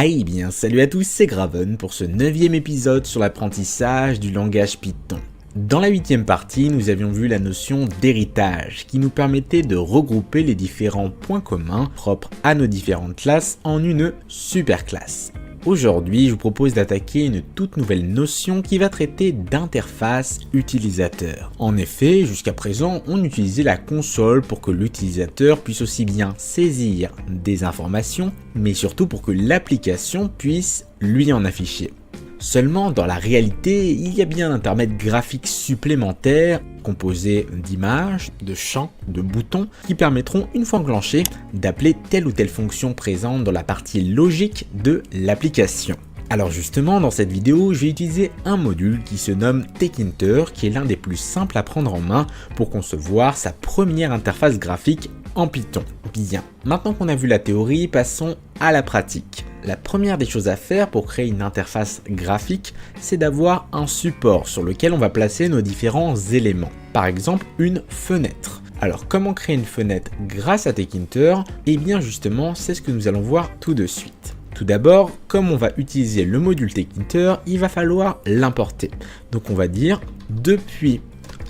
Eh bien, salut à tous, c'est Graven pour ce 9e épisode sur l'apprentissage du langage Python. Dans la 8e partie, nous avions vu la notion d'héritage qui nous permettait de regrouper les différents points communs propres à nos différentes classes en une superclasse. Aujourd'hui, je vous propose d'attaquer une toute nouvelle notion qui va traiter d'interface utilisateur. En effet, jusqu'à présent, on utilisait la console pour que l'utilisateur puisse aussi bien saisir des informations, mais surtout pour que l'application puisse lui en afficher. Seulement, dans la réalité, il y a bien un intermède graphique supplémentaire composé d'images, de champs, de boutons qui permettront, une fois enclenchés, d'appeler telle ou telle fonction présente dans la partie logique de l'application. Alors justement, dans cette vidéo, je vais utiliser un module qui se nomme Tkinter, qui est l'un des plus simples à prendre en main pour concevoir sa première interface graphique en Python. Bien, maintenant qu'on a vu la théorie, passons à la pratique. La première des choses à faire pour créer une interface graphique, c'est d'avoir un support sur lequel on va placer nos différents éléments. Par exemple, une fenêtre. Alors, comment créer une fenêtre grâce à Tkinter? Eh bien justement, c'est ce que nous allons voir tout de suite. Tout d'abord, comme on va utiliser le module Tkinter, il va falloir l'importer. Donc on va dire, depuis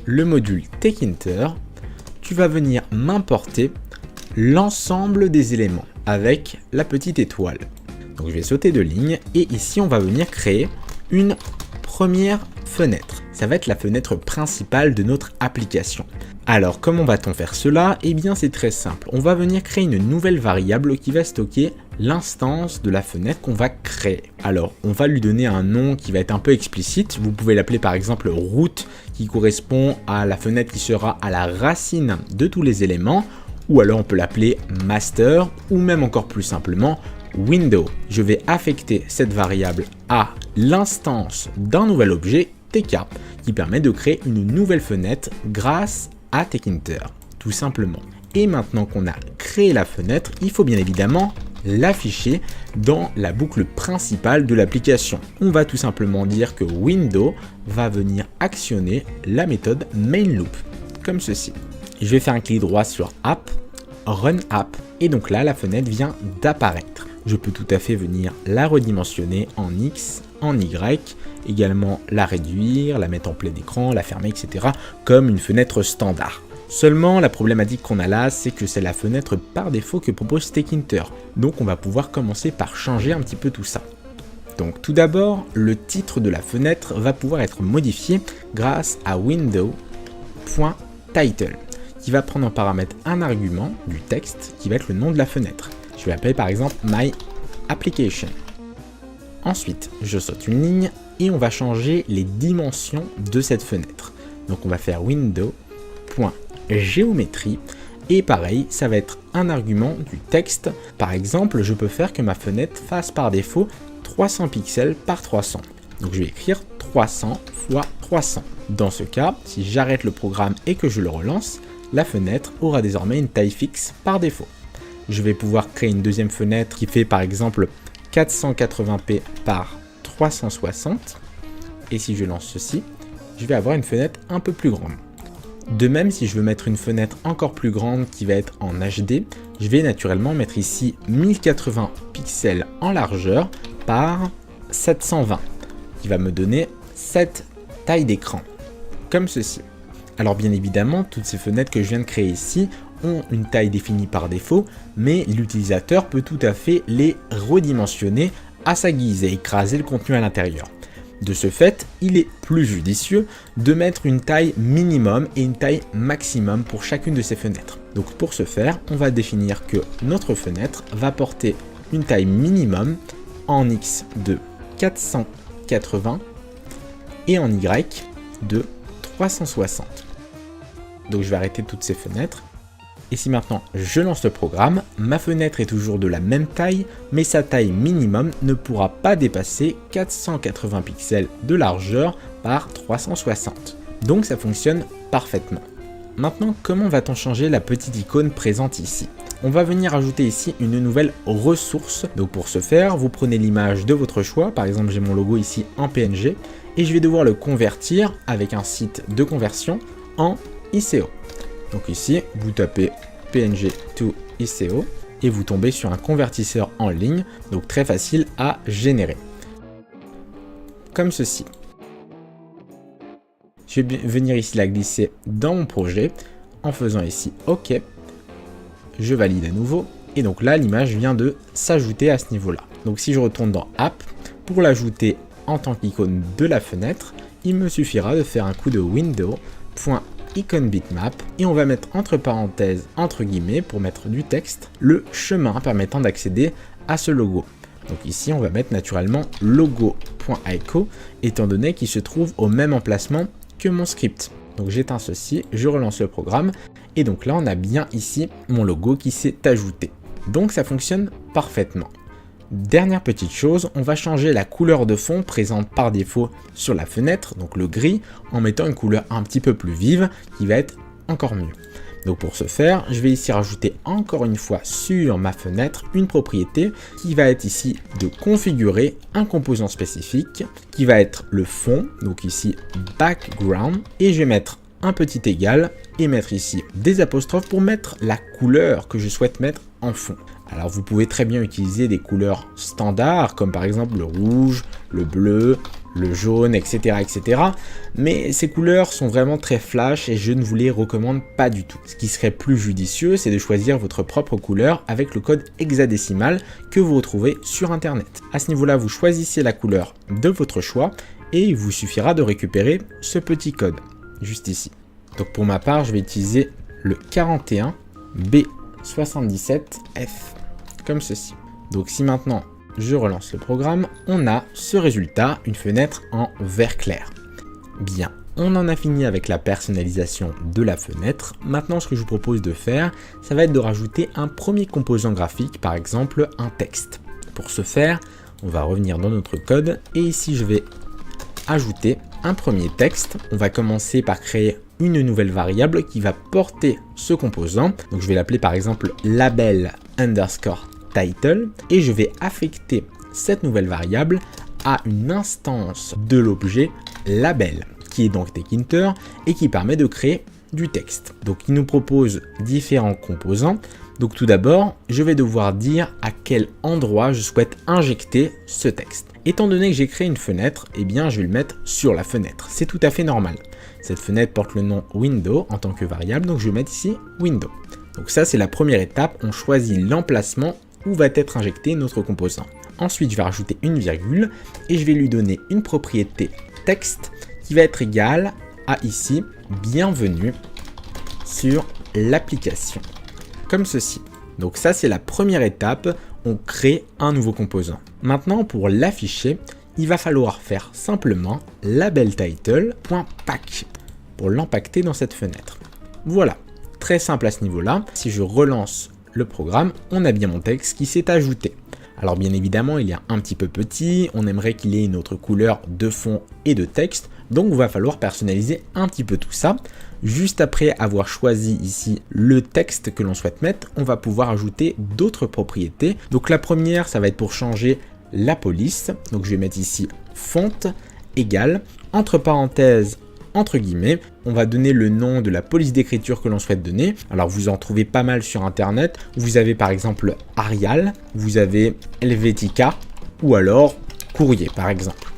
le module Tkinter, tu vas venir m'importer l'ensemble des éléments avec la petite étoile. Donc je vais sauter de ligne et ici on va venir créer une première fenêtre. Ça va être la fenêtre principale de notre application. Alors comment va-t-on faire cela? Eh bien c'est très simple. On va venir créer une nouvelle variable qui va stocker l'instance de la fenêtre qu'on va créer. Alors on va lui donner un nom qui va être un peu explicite. Vous pouvez l'appeler par exemple root qui correspond à la fenêtre qui sera à la racine de tous les éléments. Ou alors on peut l'appeler master ou même encore plus simplement window. Je vais affecter cette variable à l'instance d'un nouvel objet tk qui permet de créer une nouvelle fenêtre grâce à Tkinter, tout simplement. Et maintenant qu'on a créé la fenêtre, il faut bien évidemment l'afficher dans la boucle principale de l'application. On va tout simplement dire que window va venir actionner la méthode mainLoop, comme ceci. Je vais faire un clic droit sur app, run app, et donc là la fenêtre vient d'apparaître. Je peux tout à fait venir la redimensionner en X, en Y, également la réduire, la mettre en plein écran, la fermer, etc. comme une fenêtre standard. Seulement, la problématique qu'on a là, c'est que c'est la fenêtre par défaut que propose Tkinter. Donc on va pouvoir commencer par changer un petit peu tout ça. Donc tout d'abord, le titre de la fenêtre va pouvoir être modifié grâce à window.title, qui va prendre en paramètre un argument du texte qui va être le nom de la fenêtre. Je vais appeler par exemple my application. Ensuite, je saute une ligne et on va changer les dimensions de cette fenêtre. Donc on va faire window.geometry et pareil, ça va être un argument du texte. Par exemple, je peux faire que ma fenêtre fasse par défaut 300 pixels par 300. Donc je vais écrire 300 x 300. Dans ce cas, si j'arrête le programme et que je le relance, la fenêtre aura désormais une taille fixe par défaut. Je vais pouvoir créer une deuxième fenêtre qui fait par exemple 480p par 360. Et si je lance ceci, je vais avoir une fenêtre un peu plus grande. De même, si je veux mettre une fenêtre encore plus grande qui va être en HD, je vais naturellement mettre ici 1080 pixels en largeur par 720, qui va me donner cette taille d'écran, comme ceci. Alors bien évidemment, toutes ces fenêtres que je viens de créer ici ont une taille définie par défaut, mais l'utilisateur peut tout à fait les redimensionner à sa guise et écraser le contenu à l'intérieur. De ce fait, il est plus judicieux de mettre une taille minimum et une taille maximum pour chacune de ces fenêtres. Donc pour ce faire, on va définir que notre fenêtre va porter une taille minimum en X de 480 et en Y de 360. Donc je vais arrêter toutes ces fenêtres. Et si maintenant je lance le programme, ma fenêtre est toujours de la même taille, mais sa taille minimum ne pourra pas dépasser 480 pixels de largeur par 360. Donc ça fonctionne parfaitement. Maintenant, comment va-t-on changer la petite icône présente ici? On va venir ajouter ici une nouvelle ressource. Donc pour ce faire, vous prenez l'image de votre choix. Par exemple, j'ai mon logo ici en PNG et je vais devoir le convertir avec un site de conversion en ICO. Donc ici, vous tapez PNG to ICO et vous tombez sur un convertisseur en ligne, donc très facile à générer. Comme ceci. Je vais venir ici la glisser dans mon projet en faisant ici OK. Je valide à nouveau et donc là l'image vient de s'ajouter à ce niveau-là. Donc si je retourne dans App, pour l'ajouter en tant qu'icône de la fenêtre, il me suffira de faire un coup de Window.IconBitmap et on va mettre entre parenthèses, entre guillemets, pour mettre du texte, le chemin permettant d'accéder à ce logo. Donc ici, on va mettre naturellement logo.ico, étant donné qu'il se trouve au même emplacement que mon script. Donc j'éteins ceci, je relance le programme, et donc là, on a bien ici mon logo qui s'est ajouté. Donc ça fonctionne parfaitement. Dernière petite chose, on va changer la couleur de fond présente par défaut sur la fenêtre, donc le gris, en mettant une couleur un petit peu plus vive qui va être encore mieux. Donc pour ce faire, je vais ici rajouter encore une fois sur ma fenêtre une propriété qui va être ici de configurer un composant spécifique qui va être le fond, donc ici background, et je vais mettre un petit égal et mettre ici des apostrophes pour mettre la couleur que je souhaite mettre en fond. Alors vous pouvez très bien utiliser des couleurs standards comme par exemple le rouge, le bleu, le jaune, etc. etc. Mais ces couleurs sont vraiment très flash et je ne vous les recommande pas du tout. Ce qui serait plus judicieux, c'est de choisir votre propre couleur avec le code hexadécimal que vous retrouvez sur internet. À ce niveau-là, vous choisissez la couleur de votre choix et il vous suffira de récupérer ce petit code juste ici. Donc pour ma part, je vais utiliser le 41B77F. Comme ceci. Donc si maintenant je relance le programme, on a ce résultat, une fenêtre en vert clair. Bien, on en a fini avec la personnalisation de la fenêtre. Maintenant, ce que je vous propose de faire, ça va être de rajouter un premier composant graphique, par exemple un texte. Pour ce faire, on va revenir dans notre code et ici je vais ajouter un premier texte. On va commencer par créer une nouvelle variable qui va porter ce composant. Donc je vais l'appeler par exemple label underscore title et je vais affecter cette nouvelle variable à une instance de l'objet label qui est donc Tekinter et qui permet de créer du texte. Donc il nous propose différents composants. Donc tout d'abord, je vais devoir dire à quel endroit je souhaite injecter ce texte. Étant donné que j'ai créé une fenêtre, eh bien je vais le mettre sur la fenêtre. C'est tout à fait normal. Cette fenêtre porte le nom window en tant que variable, donc je vais mettre ici window. Donc ça c'est la première étape, on choisit l'emplacement où va être injecté notre composant. Ensuite, je vais rajouter une virgule et je vais lui donner une propriété texte qui va être égale à ici, bienvenue sur l'application. Comme ceci. Donc ça, c'est la première étape, on crée un nouveau composant. Maintenant, pour l'afficher, il va falloir faire simplement labelTitle.pack pour l'empacter dans cette fenêtre. Voilà, très simple à ce niveau-là. Si je relance le programme, on a bien mon texte qui s'est ajouté. Alors bien évidemment, il est un petit peu petit, on aimerait qu'il ait une autre couleur de fond et de texte, donc il va falloir personnaliser un petit peu tout ça. Juste après avoir choisi ici le texte que l'on souhaite mettre, on va pouvoir ajouter d'autres propriétés. Donc la première, ça va être pour changer la police. Donc je vais mettre ici font égale, entre parenthèses, entre guillemets, on va donner le nom de la police d'écriture que l'on souhaite donner. Alors vous en trouvez pas mal sur internet. Vous avez par exemple Arial, vous avez Helvetica ou alors Courrier par exemple.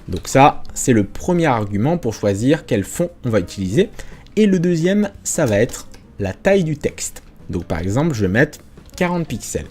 Donc ça, c'est le premier argument pour choisir quel fond on va utiliser. Et le deuxième, ça va être la taille du texte. Donc par exemple, je vais mettre 40 pixels.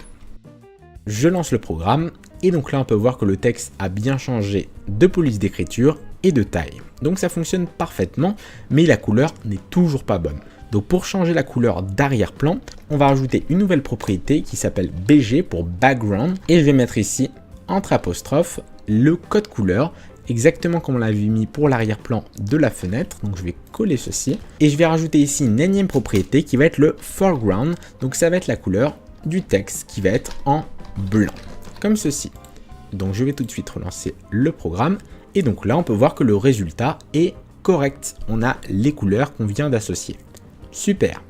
Je lance le programme et donc là on peut voir que le texte a bien changé de police d'écriture et de taille. Donc ça fonctionne parfaitement, mais la couleur n'est toujours pas bonne. Donc pour changer la couleur d'arrière-plan, on va rajouter une nouvelle propriété qui s'appelle BG pour background et je vais mettre ici entre apostrophes le code couleur exactement comme on l'avait mis pour l'arrière-plan de la fenêtre. Donc je vais coller ceci et je vais rajouter ici une énième propriété qui va être le foreground. Donc ça va être la couleur du texte qui va être en blanc comme ceci. Donc je vais tout de suite relancer le programme. Et donc là, on peut voir que le résultat est correct. On a les couleurs qu'on vient d'associer. Super.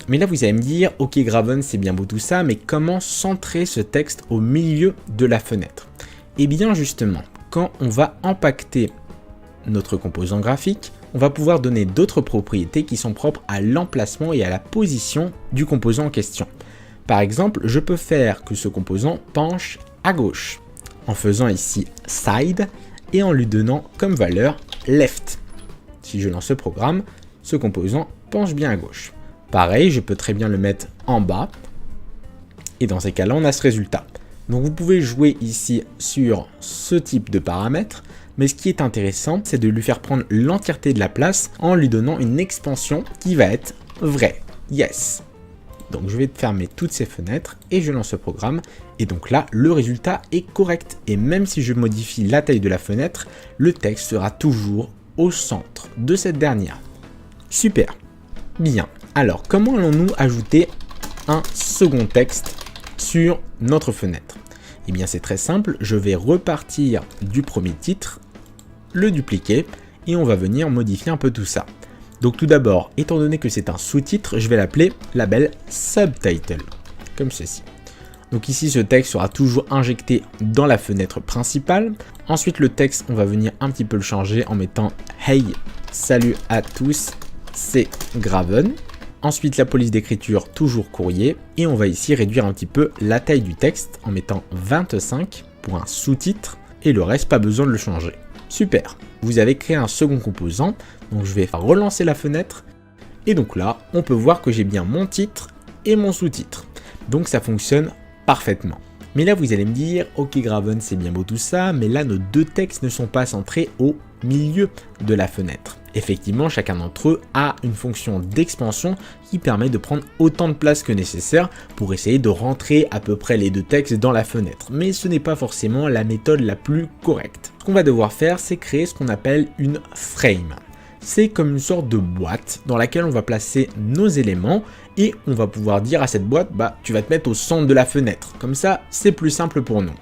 Mais là, vous allez me dire, ok Graven, c'est bien beau tout ça, mais comment centrer ce texte au milieu de la fenêtre? Eh bien justement, quand on va empacter notre composant graphique, on va pouvoir donner d'autres propriétés qui sont propres à l'emplacement et à la position du composant en question. Par exemple, je peux faire que ce composant penche à gauche en faisant ici side et en lui donnant comme valeur left. Si je lance ce programme, ce composant penche bien à gauche. Pareil, je peux très bien le mettre en bas et dans ces cas-là, on a ce résultat. Donc vous pouvez jouer ici sur ce type de paramètres, mais ce qui est intéressant, c'est de lui faire prendre l'entièreté de la place en lui donnant une expansion qui va être vraie. Yes. Donc je vais fermer toutes ces fenêtres et je lance ce programme. Et donc là, le résultat est correct. Et même si je modifie la taille de la fenêtre, le texte sera toujours au centre de cette dernière. Super. Bien. Alors, comment allons-nous ajouter un second texte sur notre fenêtre? Eh bien, c'est très simple. Je vais repartir du premier titre, le dupliquer et on va venir modifier un peu tout ça. Donc tout d'abord, étant donné que c'est un sous-titre, je vais l'appeler label subtitle, comme ceci. Donc ici, ce texte sera toujours injecté dans la fenêtre principale. Ensuite, le texte, on va venir un petit peu le changer en mettant « Hey, salut à tous, c'est Graven ». Ensuite, la police d'écriture, toujours courrier. Et on va ici réduire un petit peu la taille du texte en mettant 25 pour un sous-titre. Et le reste, pas besoin de le changer. Super. Vous avez créé un second composant. Donc je vais relancer la fenêtre. Et donc là, on peut voir que j'ai bien mon titre et mon sous-titre. Donc ça fonctionne parfaitement. Mais là, vous allez me dire, ok Graven, c'est bien beau tout ça, mais là, nos deux textes ne sont pas centrés au milieu de la fenêtre. Effectivement, chacun d'entre eux a une fonction d'expansion qui permet de prendre autant de place que nécessaire pour essayer de rentrer à peu près les deux textes dans la fenêtre. Mais ce n'est pas forcément la méthode la plus correcte. Ce qu'on va devoir faire, c'est créer ce qu'on appelle une frame. C'est comme une sorte de boîte dans laquelle on va placer nos éléments et on va pouvoir dire à cette boîte, bah tu vas te mettre au centre de la fenêtre. Comme ça, c'est plus simple pour nous.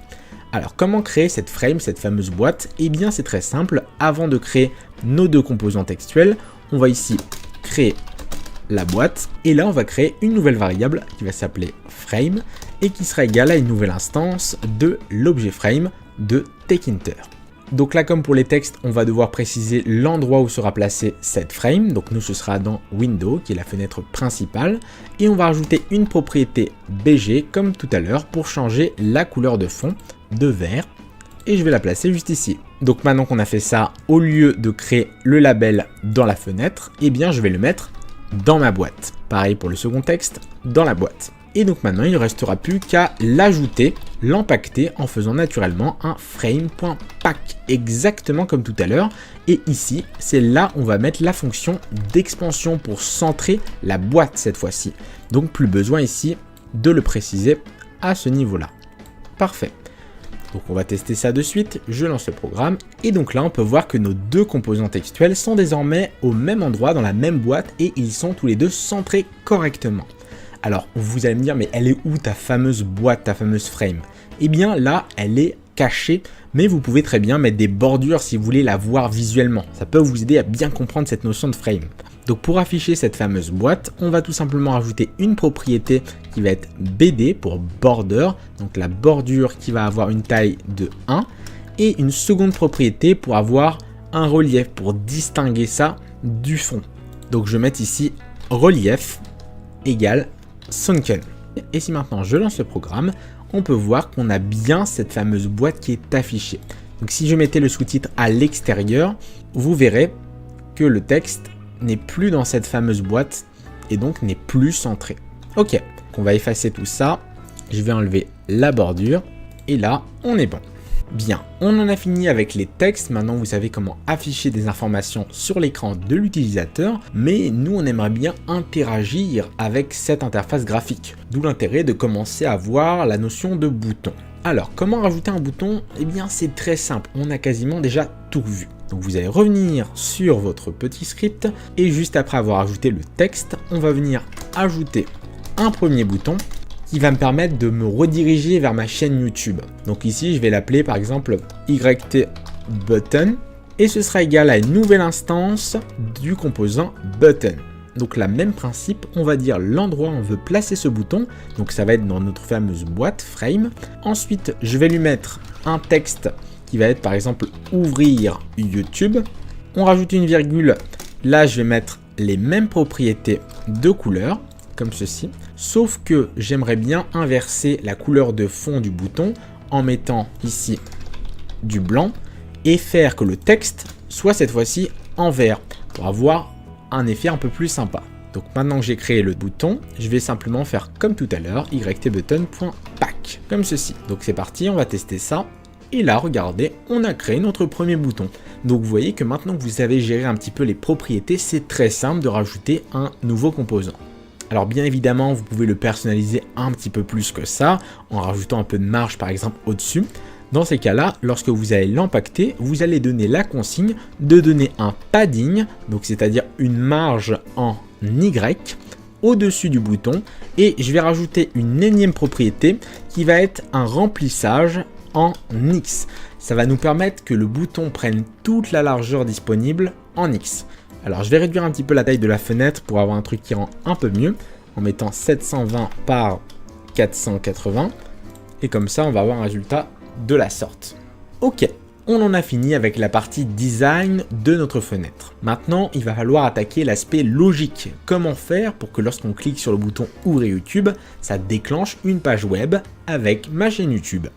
Alors, comment créer cette frame, cette fameuse boîte? Eh bien, c'est très simple. Avant de créer nos deux composants textuels, on va ici créer la boîte. Et là, on va créer une nouvelle variable qui va s'appeler frame et qui sera égale à une nouvelle instance de l'objet frame de TechInter. Donc là, comme pour les textes, on va devoir préciser l'endroit où sera placée cette frame. Donc nous, ce sera dans Window, qui est la fenêtre principale. Et on va rajouter une propriété BG, comme tout à l'heure, pour changer la couleur de fond de vert. Et je vais la placer juste ici. Donc maintenant qu'on a fait ça, au lieu de créer le label dans la fenêtre, eh bien je vais le mettre dans ma boîte. Pareil pour le second texte, dans la boîte. Et donc maintenant, il ne restera plus qu'à l'ajouter, l'empacter en faisant naturellement un frame.pack, exactement comme tout à l'heure. Et ici, c'est là où on va mettre la fonction d'expansion pour centrer la boîte cette fois-ci. Donc plus besoin ici de le préciser à ce niveau-là. Parfait. Donc on va tester ça de suite, je lance le programme. Et donc là, on peut voir que nos deux composants textuels sont désormais au même endroit dans la même boîte et ils sont tous les deux centrés correctement. Alors, vous allez me dire, mais elle est où ta fameuse boîte, ta fameuse frame? Eh bien là, elle est cachée, mais vous pouvez très bien mettre des bordures si vous voulez la voir visuellement. Ça peut vous aider à bien comprendre cette notion de frame. Donc pour afficher cette fameuse boîte, on va tout simplement rajouter une propriété qui va être BD pour border, donc la bordure qui va avoir une taille de 1, et une seconde propriété pour avoir un relief, pour distinguer ça du fond. Donc je vais mettre ici relief égale sunken. Et si maintenant je lance le programme, on peut voir qu'on a bien cette fameuse boîte qui est affichée. Donc si je mettais le sous-titre à l'extérieur, vous verrez que le texte n'est plus dans cette fameuse boîte et donc n'est plus centré. Ok, on va effacer tout ça. Je vais enlever la bordure et là, on est bon. Bien, on en a fini avec les textes, maintenant vous savez comment afficher des informations sur l'écran de l'utilisateur, mais nous on aimerait bien interagir avec cette interface graphique, d'où l'intérêt de commencer à voir la notion de bouton. Alors, comment rajouter un bouton? Eh bien c'est très simple, on a quasiment déjà tout vu. Donc vous allez revenir sur votre petit script, et juste après avoir ajouté le texte, on va venir ajouter un premier bouton, qui va me permettre de me rediriger vers ma chaîne YouTube. Donc ici, je vais l'appeler par exemple YT Button et ce sera égal à une nouvelle instance du composant Button. Donc le même principe, on va dire l'endroit où on veut placer ce bouton. Donc ça va être dans notre fameuse boîte frame. Ensuite, je vais lui mettre un texte qui va être par exemple ouvrir YouTube. On rajoute une virgule. Là, je vais mettre les mêmes propriétés de couleur, comme ceci. Sauf que j'aimerais bien inverser la couleur de fond du bouton en mettant ici du blanc et faire que le texte soit cette fois-ci en vert pour avoir un effet un peu plus sympa. Donc maintenant que j'ai créé le bouton, je vais simplement faire comme tout à l'heure, ytbutton.pack, comme ceci. Donc c'est parti, on va tester ça. Et là, regardez, on a créé notre premier bouton. Donc vous voyez que maintenant que vous savez gérer un petit peu les propriétés, c'est très simple de rajouter un nouveau composant. Alors bien évidemment, vous pouvez le personnaliser un petit peu plus que ça, en rajoutant un peu de marge par exemple au-dessus. Dans ces cas-là, lorsque vous allez l'empacter, vous allez donner la consigne de donner un padding, donc c'est-à-dire une marge en Y, au-dessus du bouton. Et je vais rajouter une énième propriété qui va être un remplissage en X. Ça va nous permettre que le bouton prenne toute la largeur disponible en X. Alors je vais réduire un petit peu la taille de la fenêtre pour avoir un truc qui rend un peu mieux, en mettant 720 par 480, et comme ça on va avoir un résultat de la sorte. Ok, on en a fini avec la partie design de notre fenêtre. Maintenant il va falloir attaquer l'aspect logique. Comment faire pour que lorsqu'on clique sur le bouton ouvrir YouTube, ça déclenche une page web avec ma chaîne YouTube.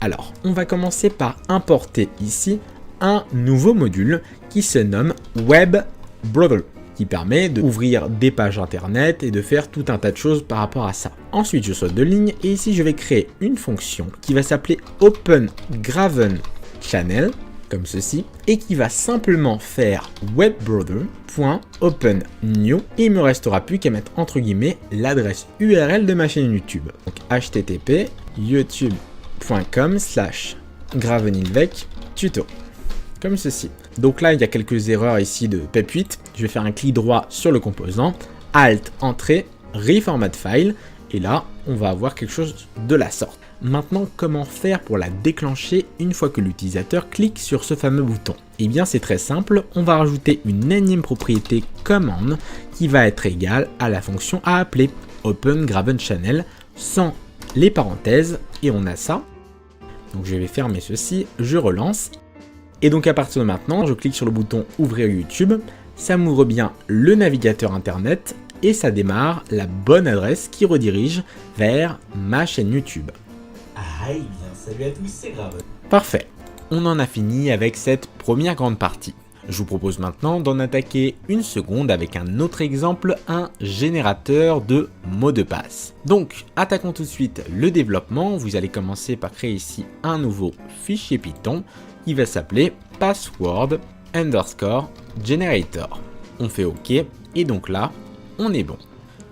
Alors on va commencer par importer ici un nouveau module qui se nomme WebBrother, qui permet d'ouvrir des pages internet et de faire tout un tas de choses par rapport à ça. Ensuite, je saute de ligne et ici, je vais créer une fonction qui va s'appeler OpenGravenChannel, comme ceci, et qui va simplement faire WebBrother.OpenNew et il me restera plus qu'à mettre entre guillemets l'adresse URL de ma chaîne YouTube. Donc http youtube.com/gravenilvec-tuto. Comme ceci. Donc là, il y a quelques erreurs ici de PEP8. Je vais faire un clic droit sur le composant, Alt, Entrée, Reformat File, et là, on va avoir quelque chose de la sorte. Maintenant, comment faire pour la déclencher une fois que l'utilisateur clique sur ce fameux bouton? Eh bien, c'est très simple, on va rajouter une énième propriété command qui va être égale à la fonction à appeler OpenGravenChannel sans les parenthèses, et on a ça. Donc je vais fermer ceci, je relance. Et donc à partir de maintenant, je clique sur le bouton ouvrir YouTube, ça m'ouvre bien le navigateur internet et ça démarre la bonne adresse qui redirige vers ma chaîne YouTube. Ah, bien, salut à tous, c'est Graven. Parfait, on en a fini avec cette première grande partie. Je vous propose maintenant d'en attaquer une seconde avec un autre exemple, un générateur de mots de passe. Donc, attaquons tout de suite le développement. Vous allez commencer par créer ici un nouveau fichier Python qui va s'appeler password_generator. On fait OK et donc là, on est bon.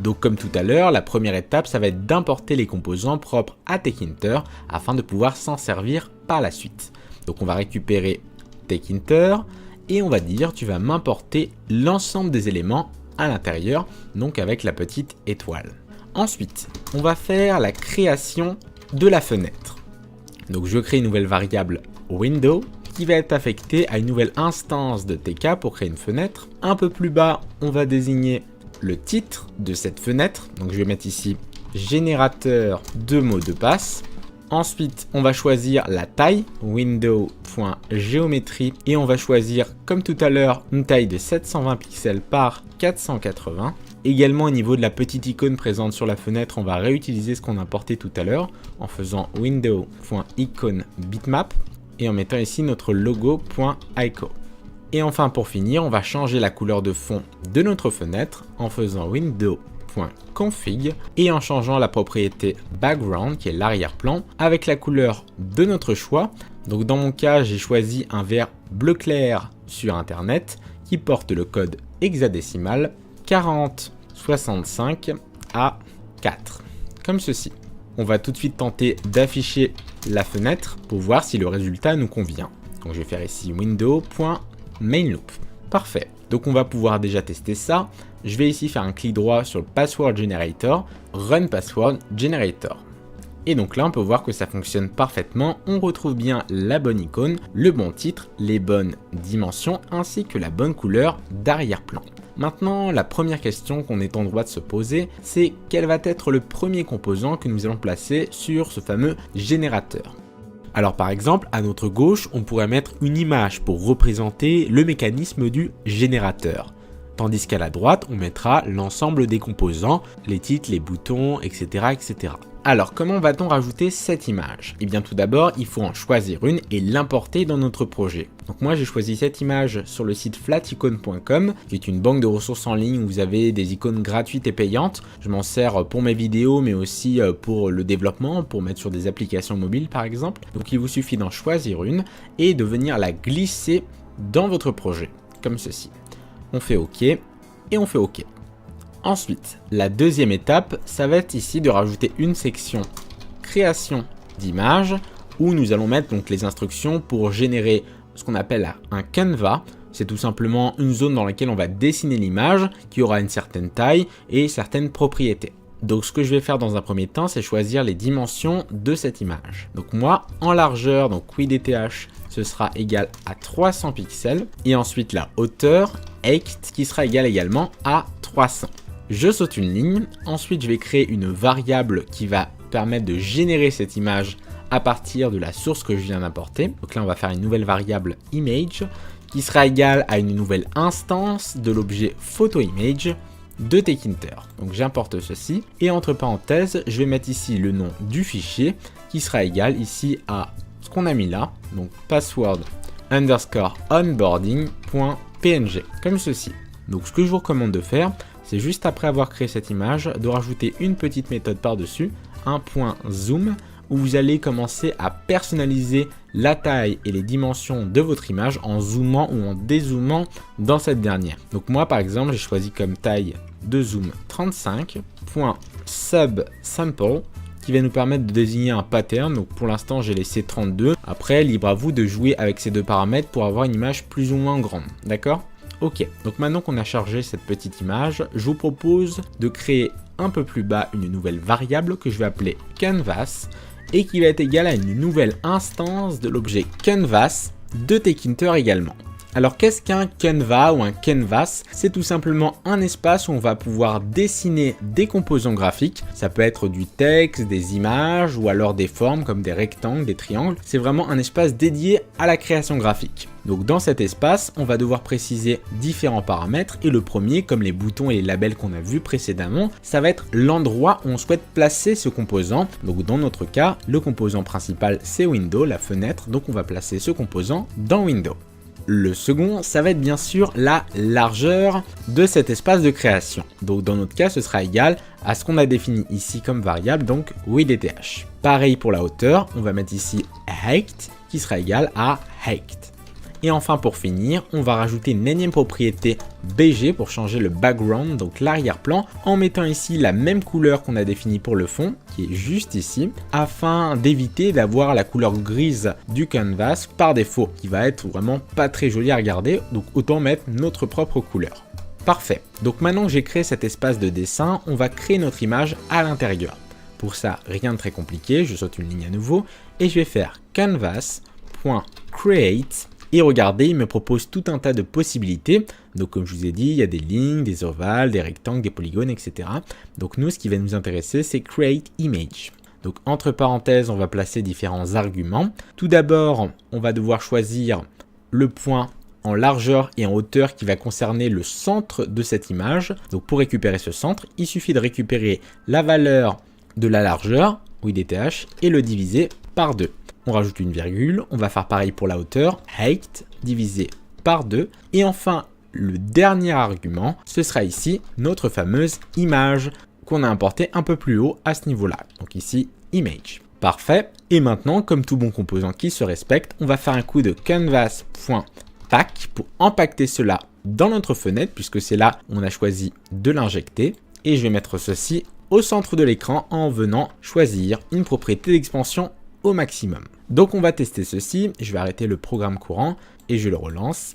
Donc comme tout à l'heure, la première étape, ça va être d'importer les composants propres à Tkinter afin de pouvoir s'en servir par la suite. Donc on va récupérer Tkinter et on va dire tu vas m'importer l'ensemble des éléments à l'intérieur, donc avec la petite étoile. Ensuite, on va faire la création de la fenêtre. Donc je crée une nouvelle variable window qui va être affectée à une nouvelle instance de TK pour créer une fenêtre. Un peu plus bas, on va désigner le titre de cette fenêtre. Donc je vais mettre ici générateur de mots de passe. Ensuite, on va choisir la taille, window.geometry, et on va choisir, comme tout à l'heure, une taille de 720 pixels par 480. Également, au niveau de la petite icône présente sur la fenêtre, on va réutiliser ce qu'on a importé tout à l'heure en faisant window.iconBitmap et en mettant ici notre logo.ico. Et enfin, pour finir, on va changer la couleur de fond de notre fenêtre en faisant window.config et en changeant la propriété background qui est l'arrière-plan avec la couleur de notre choix. Donc dans mon cas, j'ai choisi un vert bleu clair sur internet qui porte le code hexadécimal 4065 A4, comme ceci. On va tout de suite tenter d'afficher la fenêtre pour voir si le résultat nous convient. Donc je vais faire ici window.mainloop. Parfait. Donc on va pouvoir déjà tester ça. Je vais ici faire un clic droit sur le password generator, run password generator. Et donc là on peut voir que ça fonctionne parfaitement. On retrouve bien la bonne icône, le bon titre, les bonnes dimensions ainsi que la bonne couleur d'arrière-plan. Maintenant, la première question qu'on est en droit de se poser, c'est quel va être le premier composant que nous allons placer sur ce fameux générateur. Alors par exemple, à notre gauche, on pourrait mettre une image pour représenter le mécanisme du générateur. Tandis qu'à la droite, on mettra l'ensemble des composants, les titres, les boutons, etc. etc. Alors, comment va-t-on rajouter cette image? Eh bien tout d'abord, il faut en choisir une et l'importer dans notre projet. Donc moi j'ai choisi cette image sur le site flaticon.com, qui est une banque de ressources en ligne où vous avez des icônes gratuites et payantes. Je m'en sers pour mes vidéos, mais aussi pour le développement, pour mettre sur des applications mobiles par exemple. Donc il vous suffit d'en choisir une et de venir la glisser dans votre projet, comme ceci. On fait OK et on fait OK. Ensuite, la deuxième étape, ça va être ici de rajouter une section création d'images où nous allons mettre donc les instructions pour générer ce qu'on appelle un canevas. C'est tout simplement une zone dans laquelle on va dessiner l'image qui aura une certaine taille et certaines propriétés. Donc ce que je vais faire dans un premier temps, c'est choisir les dimensions de cette image. Donc moi, en largeur, donc WDTH, ce sera égal à 300 pixels. Et ensuite la hauteur, height, qui sera égale également à 300. Je saute une ligne, ensuite je vais créer une variable qui va permettre de générer cette image à partir de la source que je viens d'importer. Donc là on va faire une nouvelle variable image qui sera égale à une nouvelle instance de l'objet photoimage de Tkinter. Donc j'importe ceci et entre parenthèses je vais mettre ici le nom du fichier qui sera égal ici à ce qu'on a mis là, donc password underscore onboarding.png comme ceci. Donc ce que je vous recommande de faire, c'est juste après avoir créé cette image, de rajouter une petite méthode par-dessus, un point zoom, où vous allez commencer à personnaliser la taille et les dimensions de votre image en zoomant ou en dézoomant dans cette dernière. Donc moi par exemple, j'ai choisi comme taille de zoom 35, point subsample, qui va nous permettre de désigner un pattern. Donc pour l'instant, j'ai laissé 32. Après, libre à vous de jouer avec ces deux paramètres pour avoir une image plus ou moins grande. D'accord ? Ok, donc maintenant qu'on a chargé cette petite image, je vous propose de créer un peu plus bas une nouvelle variable que je vais appeler canvas et qui va être égale à une nouvelle instance de l'objet canvas de Tkinter également. Alors qu'est-ce qu'un canvas ou un canvas? C'est tout simplement un espace où on va pouvoir dessiner des composants graphiques. Ça peut être du texte, des images ou alors des formes comme des rectangles, des triangles. C'est vraiment un espace dédié à la création graphique. Donc dans cet espace, on va devoir préciser différents paramètres et le premier, comme les boutons et les labels qu'on a vus précédemment, ça va être l'endroit où on souhaite placer ce composant. Donc dans notre cas, le composant principal c'est Window, la fenêtre, donc on va placer ce composant dans Window. Le second, ça va être bien sûr la largeur de cet espace de création. Donc dans notre cas, ce sera égal à ce qu'on a défini ici comme variable, donc WDTH. Pareil pour la hauteur, on va mettre ici height qui sera égal à height. Et enfin pour finir, on va rajouter une énième propriété BG pour changer le background, donc l'arrière-plan, en mettant ici la même couleur qu'on a définie pour le fond, qui est juste ici, afin d'éviter d'avoir la couleur grise du canvas par défaut, qui va être vraiment pas très joli à regarder, donc autant mettre notre propre couleur. Parfait, donc maintenant que j'ai créé cet espace de dessin, on va créer notre image à l'intérieur. Pour ça, rien de très compliqué, je saute une ligne à nouveau, et je vais faire canvas.create. Et regardez, il me propose tout un tas de possibilités. Donc comme je vous ai dit, il y a des lignes, des ovales, des rectangles, des polygones, etc. Donc nous, ce qui va nous intéresser, c'est Create Image. Donc entre parenthèses, on va placer différents arguments. Tout d'abord, on va devoir choisir le point en largeur et en hauteur qui va concerner le centre de cette image. Donc pour récupérer ce centre, il suffit de récupérer la valeur de la largeur, WDTH, et le diviser par 2. On rajoute une virgule, on va faire pareil pour la hauteur, height divisé par 2. Et enfin, le dernier argument, ce sera ici notre fameuse image qu'on a importée un peu plus haut à ce niveau-là. Donc ici, image. Parfait. Et maintenant, comme tout bon composant qui se respecte, on va faire un coup de canvas.pack pour impacter cela dans notre fenêtre, puisque c'est là où on a choisi de l'injecter. Et je vais mettre ceci au centre de l'écran en venant choisir une propriété d'expansion au maximum. Donc on va tester ceci, je vais arrêter le programme courant et je le relance.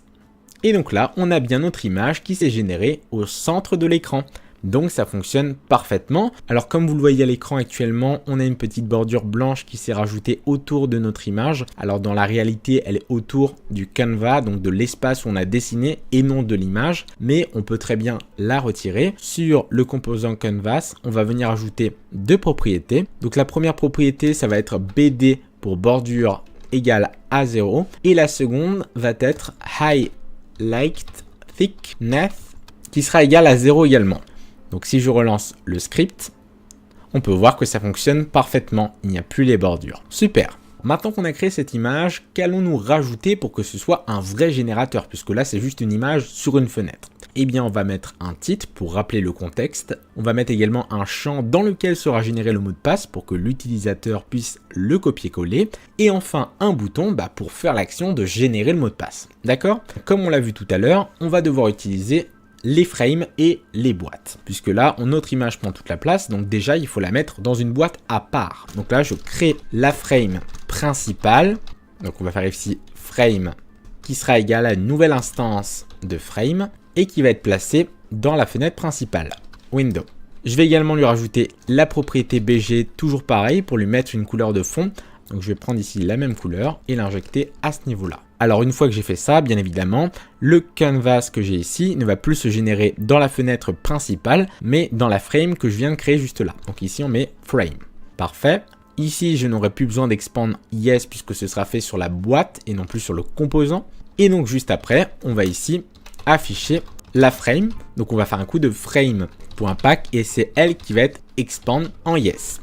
Et donc là, on a bien notre image qui s'est générée au centre de l'écran. Donc ça fonctionne parfaitement. Alors comme vous le voyez à l'écran actuellement, on a une petite bordure blanche qui s'est rajoutée autour de notre image. Alors dans la réalité, elle est autour du canvas, donc de l'espace où on a dessiné et non de l'image. Mais on peut très bien la retirer. Sur le composant canvas, on va venir ajouter deux propriétés. Donc la première propriété, ça va être BD pour bordure égale à 0. Et la seconde va être highlight thickness qui sera égal à 0 également. Donc si je relance le script, on peut voir que ça fonctionne parfaitement, il n'y a plus les bordures. Super. Maintenant qu'on a créé cette image, qu'allons-nous rajouter pour que ce soit un vrai générateur, puisque là c'est juste une image sur une fenêtre? Eh bien on va mettre un titre pour rappeler le contexte, on va mettre également un champ dans lequel sera généré le mot de passe pour que l'utilisateur puisse le copier-coller, et enfin un bouton pour faire l'action de générer le mot de passe. D'accord? Comme on l'a vu tout à l'heure, on va devoir utiliser les frames et les boîtes, puisque là notre image prend toute la place, donc déjà il faut la mettre dans une boîte à part. Donc là je crée la frame principale, donc on va faire ici frame qui sera égal à une nouvelle instance de frame et qui va être placée dans la fenêtre principale, window. Je vais également lui rajouter la propriété BG, toujours pareil, pour lui mettre une couleur de fond. Donc je vais prendre ici la même couleur et l'injecter à ce niveau-là. Alors une fois que j'ai fait ça, bien évidemment, le canvas que j'ai ici ne va plus se générer dans la fenêtre principale, mais dans la frame que je viens de créer juste là. Donc ici on met frame. Parfait. Ici je n'aurai plus besoin d'expand yes puisque ce sera fait sur la boîte et non plus sur le composant. Et donc juste après, on va ici afficher la frame. Donc on va faire un coup de frame.pack et c'est elle qui va être expand en yes.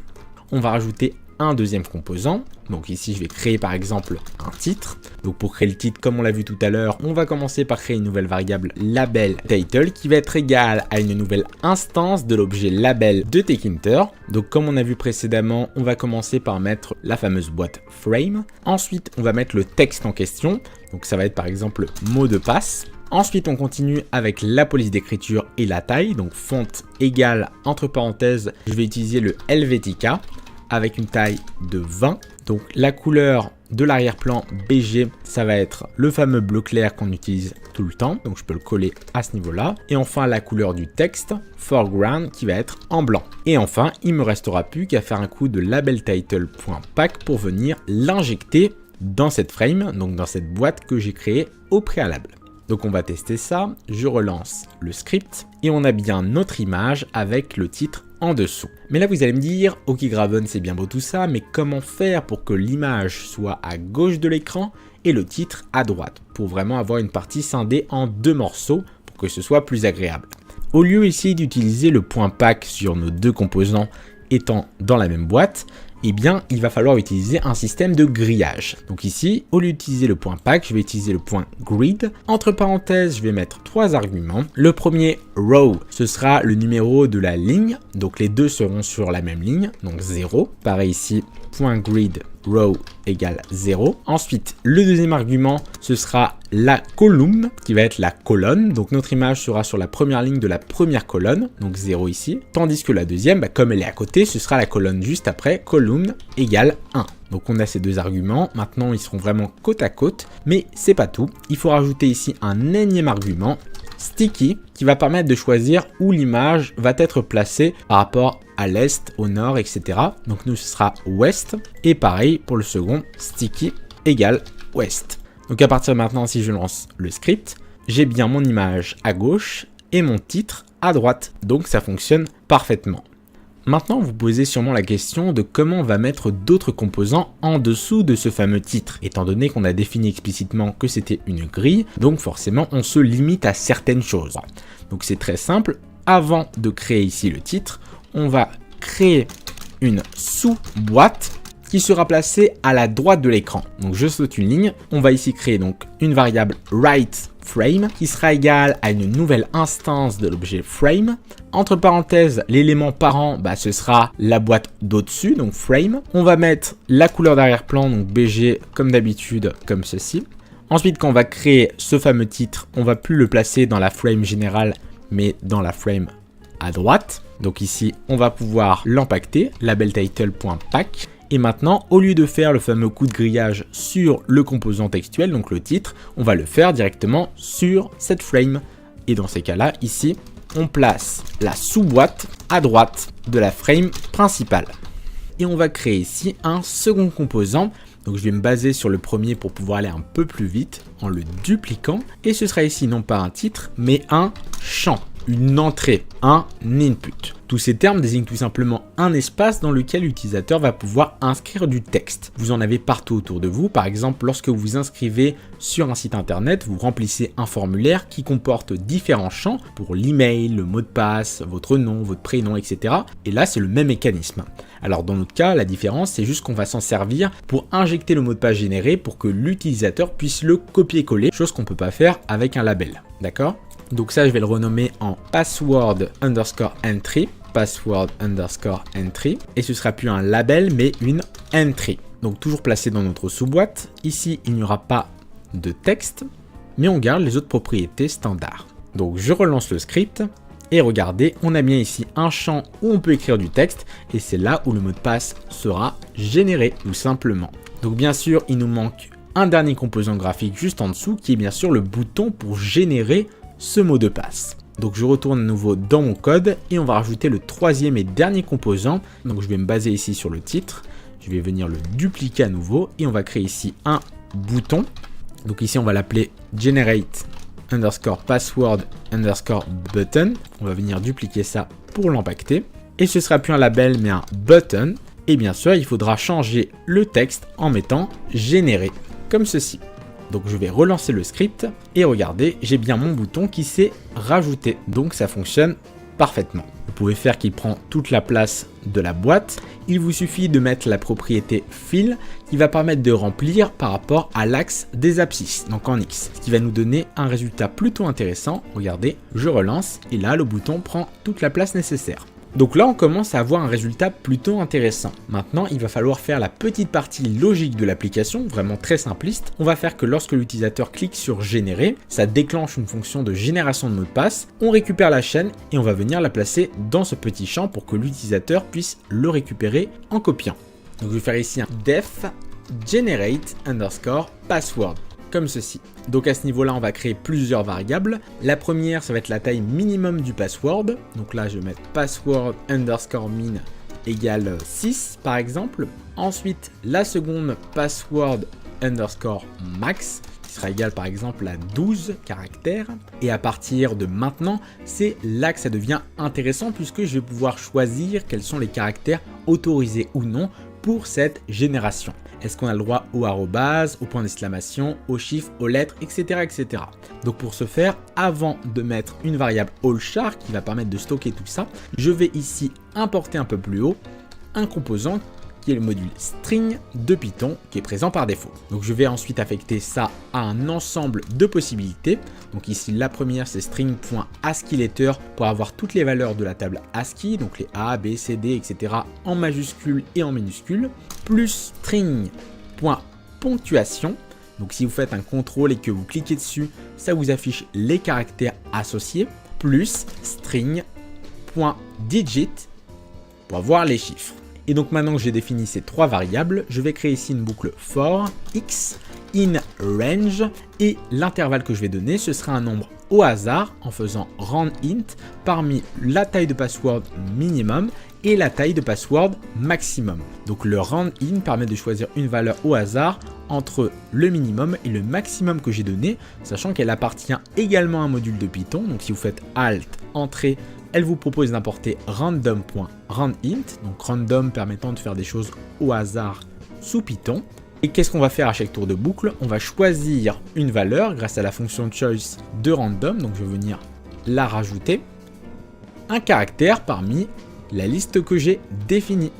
On va rajouter un deuxième composant. Donc ici je vais créer par exemple un titre. Donc pour créer le titre, comme on l'a vu tout à l'heure, on va commencer par créer une nouvelle variable label title qui va être égale à une nouvelle instance de l'objet label de Tkinter. Donc comme on a vu précédemment, on va commencer par mettre la fameuse boîte frame. Ensuite on va mettre le texte en question. Donc ça va être par exemple mot de passe. Ensuite, on continue avec la police d'écriture et la taille. Donc font égale, entre parenthèses, je vais utiliser le Helvetica avec une taille de 20. Donc la couleur de l'arrière-plan BG, ça va être le fameux bleu clair qu'on utilise tout le temps. Donc je peux le coller à ce niveau-là. Et enfin, la couleur du texte, foreground, qui va être en blanc. Et enfin, il me restera plus qu'à faire un coup de labeltitle.pack pour venir l'injecter dans cette frame, donc dans cette boîte que j'ai créée au préalable. Donc on va tester ça, je relance le script et on a bien notre image avec le titre en dessous. Mais là vous allez me dire, ok Graven c'est bien beau tout ça, mais comment faire pour que l'image soit à gauche de l'écran et le titre à droite, pour vraiment avoir une partie scindée en deux morceaux pour que ce soit plus agréable. Au lieu ici d'utiliser le point pack sur nos deux composants étant dans la même boîte, eh bien, il va falloir utiliser un système de grillage. Donc ici, au lieu d'utiliser le point pack, je vais utiliser le point grid. Entre parenthèses, je vais mettre trois arguments. Le premier, row, ce sera le numéro de la ligne. Donc les deux seront sur la même ligne, donc 0. Pareil ici, point grid, row égale 0. Ensuite, le deuxième argument, ce sera la column, qui va être la colonne. Donc notre image sera sur la première ligne de la première colonne, donc 0 ici. Tandis que la deuxième, comme elle est à côté, ce sera la colonne juste après, column égale 1. Donc on a ces deux arguments, maintenant ils seront vraiment côte à côte, mais c'est pas tout. Il faut rajouter ici un énième argument, sticky, qui va permettre de choisir où l'image va être placée par rapport à l'est, au nord, etc. Donc nous ce sera ouest, et pareil pour le second, sticky égale ouest. Donc à partir de maintenant, si je lance le script, j'ai bien mon image à gauche et mon titre à droite, donc ça fonctionne parfaitement. Maintenant, vous posez sûrement la question de comment on va mettre d'autres composants en dessous de ce fameux titre, étant donné qu'on a défini explicitement que c'était une grille, donc forcément on se limite à certaines choses. Donc c'est très simple, avant de créer ici le titre, on va créer une sous-boîte qui sera placée à la droite de l'écran. Donc je saute une ligne, on va ici créer donc une variable rightFrame qui sera égale à une nouvelle instance de l'objet frame. Entre parenthèses, l'élément parent, ce sera la boîte d'au-dessus, donc frame. On va mettre la couleur d'arrière-plan, donc BG comme d'habitude, comme ceci. Ensuite, quand on va créer ce fameux titre, on va plus le placer dans la frame générale, mais dans la frame à droite. Donc ici, on va pouvoir l'empacter, labeltitle.pack. Et maintenant, au lieu de faire le fameux coup de grillage sur le composant textuel, donc le titre, on va le faire directement sur cette frame. Et dans ces cas-là, ici, on place la sous-boîte à droite de la frame principale. Et on va créer ici un second composant. Donc je vais me baser sur le premier pour pouvoir aller un peu plus vite en le dupliquant. Et ce sera ici non pas un titre, mais un champ. une entrée, un input. Tous ces termes désignent tout simplement un espace dans lequel l'utilisateur va pouvoir inscrire du texte. Vous en avez partout autour de vous. Par exemple, lorsque vous vous inscrivez sur un site internet, vous remplissez un formulaire qui comporte différents champs pour l'email, le mot de passe, votre nom, votre prénom, etc. Et là, c'est le même mécanisme. Alors dans notre cas, la différence, c'est juste qu'on va s'en servir pour injecter le mot de passe généré pour que l'utilisateur puisse le copier-coller, chose qu'on ne peut pas faire avec un label. D'accord ? Donc ça, je vais le renommer en password_entry, password_entry, et ce sera plus un label, mais une entry. Donc toujours placé dans notre sous-boîte. Ici, il n'y aura pas de texte, mais on garde les autres propriétés standards. Donc je relance le script, et regardez, on a bien ici un champ où on peut écrire du texte, et c'est là où le mot de passe sera généré, tout simplement. Donc bien sûr, il nous manque un dernier composant graphique juste en dessous, qui est bien sûr le bouton pour générer ce mot de passe. Donc je retourne à nouveau dans mon code et on va rajouter le troisième et dernier composant. Donc je vais me baser ici sur le titre, je vais venir le dupliquer à nouveau et on va créer ici un bouton. Donc ici on va l'appeler generate_password_button. On va venir dupliquer ça pour l'empacter. Et ce sera plus un label mais un button. Et bien sûr il faudra changer le texte en mettant générer comme ceci. Donc je vais relancer le script et regardez, j'ai bien mon bouton qui s'est rajouté. Donc ça fonctionne parfaitement. Vous pouvez faire qu'il prend toute la place de la boîte. Il vous suffit de mettre la propriété fill qui va permettre de remplir par rapport à l'axe des abscisses, donc en X. Ce qui va nous donner un résultat plutôt intéressant. Regardez, je relance et là le bouton prend toute la place nécessaire. Donc là, on commence à avoir un résultat plutôt intéressant. Maintenant, il va falloir faire la petite partie logique de l'application, vraiment très simpliste. On va faire que lorsque l'utilisateur clique sur générer, ça déclenche une fonction de génération de mot de passe. On récupère la chaîne et on va venir la placer dans ce petit champ pour que l'utilisateur puisse le récupérer en copiant. Donc je vais faire ici un def generate_password. Comme ceci. Donc à ce niveau-là, on va créer plusieurs variables. La première, ça va être la taille minimum du password. Donc là, je vais mettre password_min égale 6 par exemple. Ensuite, la seconde, password_max qui sera égal par exemple à 12 caractères. Et à partir de maintenant, c'est là que ça devient intéressant puisque je vais pouvoir choisir quels sont les caractères autorisés ou non pour cette génération. Est-ce qu'on a le droit au arrobase, au point d'exclamation, aux chiffres, aux lettres, etc., etc. Donc pour ce faire, avant de mettre une variable allchar qui va permettre de stocker tout ça, je vais ici importer un peu plus haut un composant qui est le module string de Python qui est présent par défaut. Donc je vais ensuite affecter ça à un ensemble de possibilités. Donc ici la première c'est string.ASCII_letter pour avoir toutes les valeurs de la table ASCII, donc les A, B, C, D, etc. en majuscules et en minuscules, plus string.ponctuation. Donc si vous faites un contrôle et que vous cliquez dessus, ça vous affiche les caractères associés, plus string.digit pour avoir les chiffres. Et donc maintenant que j'ai défini ces trois variables, je vais créer ici une boucle for x in range et l'intervalle que je vais donner, ce sera un nombre au hasard en faisant roundInt parmi la taille de password minimum et la taille de password maximum. Donc le roundInt permet de choisir une valeur au hasard entre le minimum et le maximum que j'ai donné, sachant qu'elle appartient également à un module de Python. Donc si vous faites Alt, Entrée, elle vous propose d'importer random.roundInt, donc random permettant de faire des choses au hasard sous Python. Et qu'est-ce qu'on va faire à chaque tour de boucle? On va choisir une valeur grâce à la fonction choice de random, donc je vais venir la rajouter, un caractère parmi la liste que j'ai définie,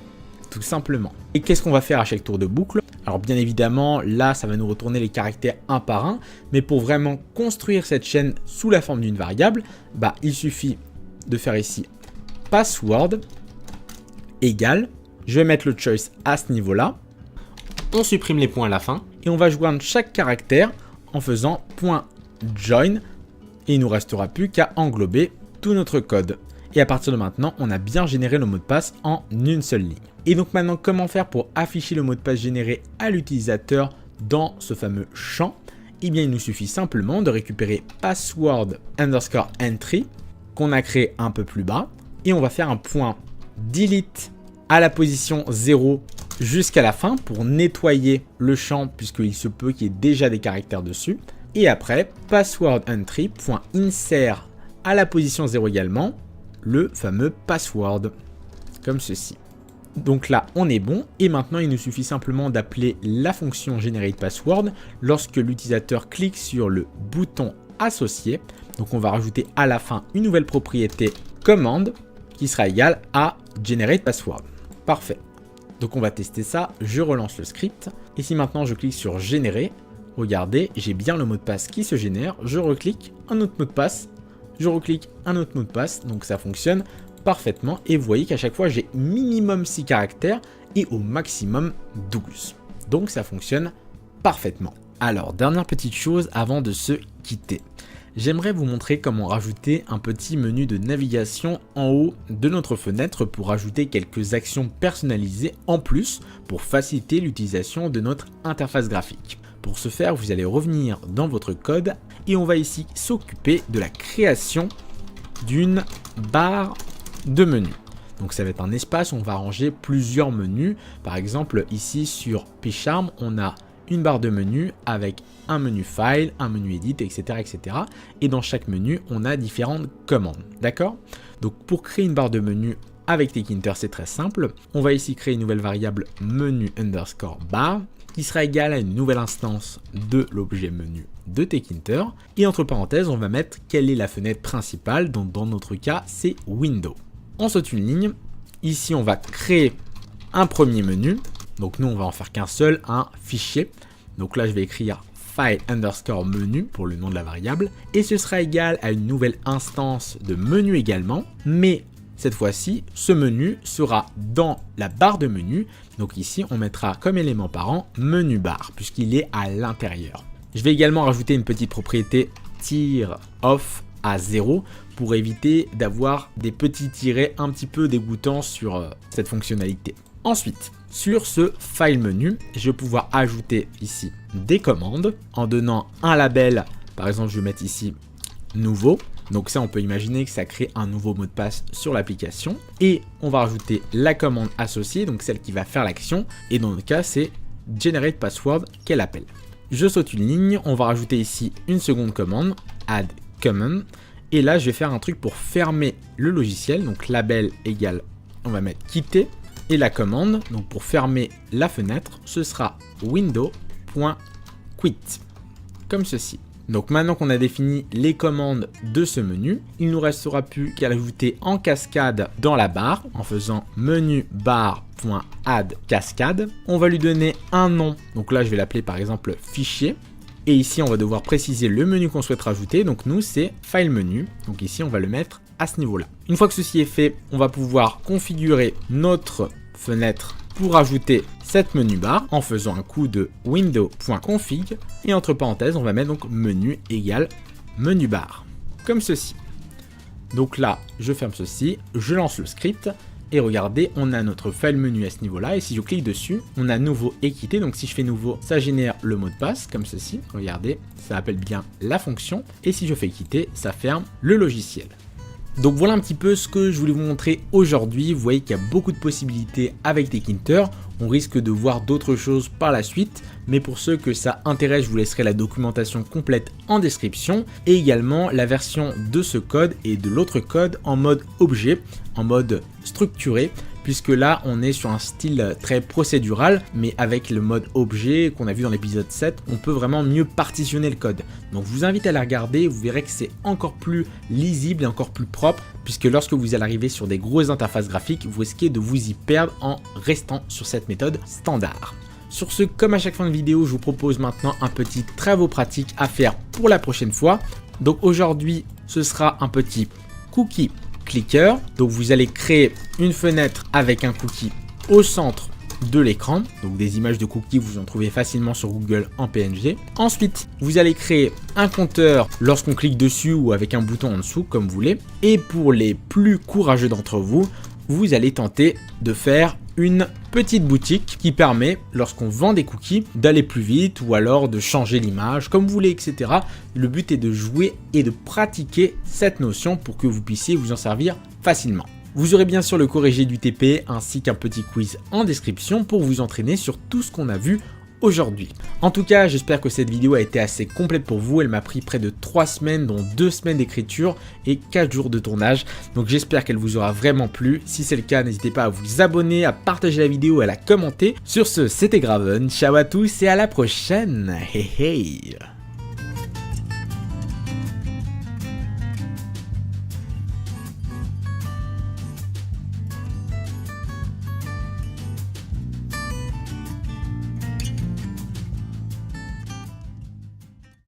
tout simplement. Et qu'est-ce qu'on va faire à chaque tour de boucle? Alors bien évidemment, là, ça va nous retourner les caractères un par un, mais pour vraiment construire cette chaîne sous la forme d'une variable, il suffit de faire ici password égale, je vais mettre le choice à ce niveau-là, on supprime les points à la fin et on va joindre chaque caractère en faisant .join et il nous restera plus qu'à englober tout notre code. Et à partir de maintenant, on a bien généré le mot de passe en une seule ligne. Et donc maintenant, comment faire pour afficher le mot de passe généré à l'utilisateur dans ce fameux champ? Eh bien, il nous suffit simplement de récupérer password_entry qu'on a créé un peu plus bas et on va faire un point delete à la position 0 jusqu'à la fin pour nettoyer le champ puisqu'il se peut qu'il y ait déjà des caractères dessus. Et après, password_entry.insert à la position 0 également le fameux password, comme ceci. Donc là, on est bon et maintenant il nous suffit simplement d'appeler la fonction GeneratePassword lorsque l'utilisateur clique sur le bouton associé. Donc on va rajouter à la fin une nouvelle propriété commande qui sera égale à GeneratePassword. Parfait. Donc on va tester ça, je relance le script. Et si maintenant je clique sur générer, regardez, j'ai bien le mot de passe qui se génère. Je reclique, un autre mot de passe, je reclique, un autre mot de passe. Donc ça fonctionne parfaitement et vous voyez qu'à chaque fois j'ai minimum 6 caractères et au maximum 12. Donc ça fonctionne parfaitement. Alors dernière petite chose avant de se quitter. J'aimerais vous montrer comment rajouter un petit menu de navigation en haut de notre fenêtre pour ajouter quelques actions personnalisées en plus pour faciliter l'utilisation de notre interface graphique. Pour ce faire, vous allez revenir dans votre code et on va ici s'occuper de la création d'une barre de menu. Donc ça va être un espace où on va ranger plusieurs menus. Par exemple, ici sur PyCharm, on a une barre de menu avec un menu file, un menu edit, etc., etc. Et dans chaque menu, on a différentes commandes. D'accord? Donc pour créer une barre de menu avec Tkinter, c'est très simple. On va ici créer une nouvelle variable menu underscore bar qui sera égale à une nouvelle instance de l'objet menu de Tkinter. Et entre parenthèses, on va mettre quelle est la fenêtre principale. Donc dans notre cas, c'est Window. On saute une ligne. Ici, on va créer un premier menu. Donc nous, on va en faire qu'un seul, un fichier. Donc là, je vais écrire file underscore menu pour le nom de la variable. Et ce sera égal à une nouvelle instance de menu également. Mais cette fois-ci, ce menu sera dans la barre de menu. Donc ici, on mettra comme élément parent menu bar puisqu'il est à l'intérieur. Je vais également rajouter une petite propriété tir off à 0 pour éviter d'avoir des petits tirets un petit peu dégoûtants sur cette fonctionnalité. Ensuite, sur ce file menu, je vais pouvoir ajouter ici des commandes en donnant un label. Par exemple, je vais mettre ici nouveau. Donc ça, on peut imaginer que ça crée un nouveau mot de passe sur l'application. Et on va rajouter la commande associée, donc celle qui va faire l'action. Et dans notre cas, c'est GeneratePassword qu'elle appelle. Je saute une ligne, on va rajouter ici une seconde commande, add command. Et là, je vais faire un truc pour fermer le logiciel. Donc label égale, on va mettre quitter. Et la commande, donc pour fermer la fenêtre, ce sera window.quit, comme ceci. Donc maintenant qu'on a défini les commandes de ce menu, il ne nous restera plus qu'à l'ajouter en cascade dans la barre en faisant menu bar.add cascade. On va lui donner un nom, donc là je vais l'appeler par exemple fichier. Et ici on va devoir préciser le menu qu'on souhaite rajouter, donc nous c'est file menu, donc ici on va le mettre à ce niveau-là. Une fois que ceci est fait, on va pouvoir configurer notre fenêtre pour ajouter cette menu bar en faisant un coup de window.config et entre parenthèses, on va mettre donc menu égale menu bar, comme ceci. Donc là, je ferme ceci, je lance le script et regardez, on a notre file menu à ce niveau-là et si je clique dessus, on a nouveau et quitté. Donc si je fais nouveau, ça génère le mot de passe comme ceci. Regardez, ça appelle bien la fonction et si je fais quitter, ça ferme le logiciel. Donc voilà un petit peu ce que je voulais vous montrer aujourd'hui. Vous voyez qu'il y a beaucoup de possibilités avec Tkinter. On risque de voir d'autres choses par la suite. Mais pour ceux que ça intéresse, je vous laisserai la documentation complète en description. Et également la version de ce code et de l'autre code en mode objet, en mode structuré. Puisque là, on est sur un style très procédural, mais avec le mode objet qu'on a vu dans l'épisode 7, on peut vraiment mieux partitionner le code. Donc je vous invite à la regarder, vous verrez que c'est encore plus lisible et encore plus propre, puisque lorsque vous allez arriver sur des grosses interfaces graphiques, vous risquez de vous y perdre en restant sur cette méthode standard. Sur ce, comme à chaque fin de vidéo, je vous propose maintenant un petit travail pratique à faire pour la prochaine fois. Donc aujourd'hui, ce sera un petit cookie clicker. Donc vous allez créer une fenêtre avec un cookie au centre de l'écran. Donc des images de cookies, vous en trouvez facilement sur Google en PNG. Ensuite, vous allez créer un compteur lorsqu'on clique dessus ou avec un bouton en dessous, comme vous voulez. Et pour les plus courageux d'entre vous, vous allez tenter de faire une petite boutique qui permet, lorsqu'on vend des cookies, d'aller plus vite ou alors de changer l'image, comme vous voulez, etc. Le but est de jouer et de pratiquer cette notion pour que vous puissiez vous en servir facilement. Vous aurez bien sûr le corrigé du TP ainsi qu'un petit quiz en description pour vous entraîner sur tout ce qu'on a vu aujourd'hui. En tout cas, j'espère que cette vidéo a été assez complète pour vous. Elle m'a pris près de 3 semaines, dont 2 semaines d'écriture et 4 jours de tournage. Donc j'espère qu'elle vous aura vraiment plu. Si c'est le cas, n'hésitez pas à vous abonner, à partager la vidéo et à la commenter. Sur ce, c'était Graven. Ciao à tous et à la prochaine. Hey hey.